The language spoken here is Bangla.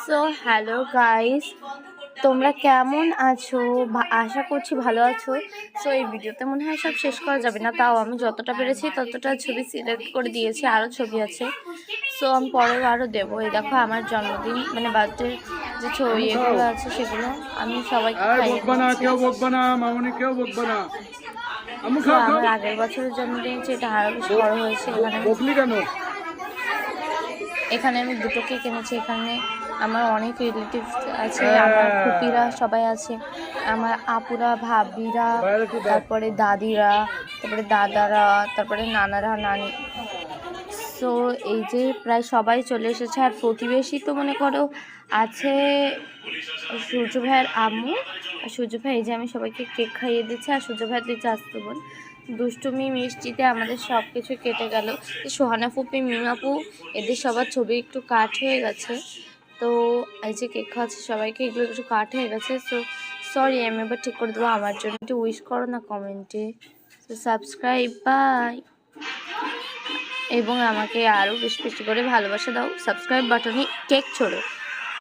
সো হ্যালো গাইস, তোমরা কেমন আছো? আশা করছি ভালো আছো। সো এই ভিডিওতে মনে হয় সব শেষ করা যাবে না, তাও আমি যতটা পেরেছি ততটা ছবি সিলেক্ট করে দিয়েছি। আরও ছবি আছে, সো আমি পরেও আরও দেবো। এই দেখো আমার জন্মদিন মানে বার্থডে যে ছবি এগুলো আছে সেগুলো আমি সবাইকে খাইয়ে দিচ্ছি। আমার আগের বছরের জন্মদিন যেটা আরও বেশি বড় হয়েছে। এখানে আমি দুটো কেক এনেছি। এখানে আমার অনেক রিলেটিভস আছে, আমার ফুপিরা সবাই আছে, আমার আপুরা, ভাবিরা, তারপরে দাদিরা, তারপরে দাদারা, তারপরে নানারা, নানি। সো এই যে প্রায় সবাই চলে এসেছে। আর প্রতিবেশী তো মনে করো আছে সূর্য ভাইয়ের আম্মু। আর সূর্য ভাই এই যে আমি সবাইকে কেক খাইয়ে দিচ্ছি। আর সূর্য ভাইয়ের তুই চাচতো বোন দুষ্টুমি মিষ্টিতে আমাদের সব কিছু কেটে গেল। সোহানা ফুপি, মিমাপু এদের সবার ছবি একটু কাট হয়ে গেছে। তো এই যে কেক খাওয়াচ্ছে সবাইকে, এগুলো একটু কাট হয়ে গেছে। সো সরি, আমি এবার ঠিক করে দেবো। আমার জন্য একটু উইশ করো না কমেন্টে। So subscribe, bye. এবং আমাকে আরও বেশি বেশি করে ভালোবাসা দাও। সাবস্ক্রাইব বাটনে কেক ছোড়ো।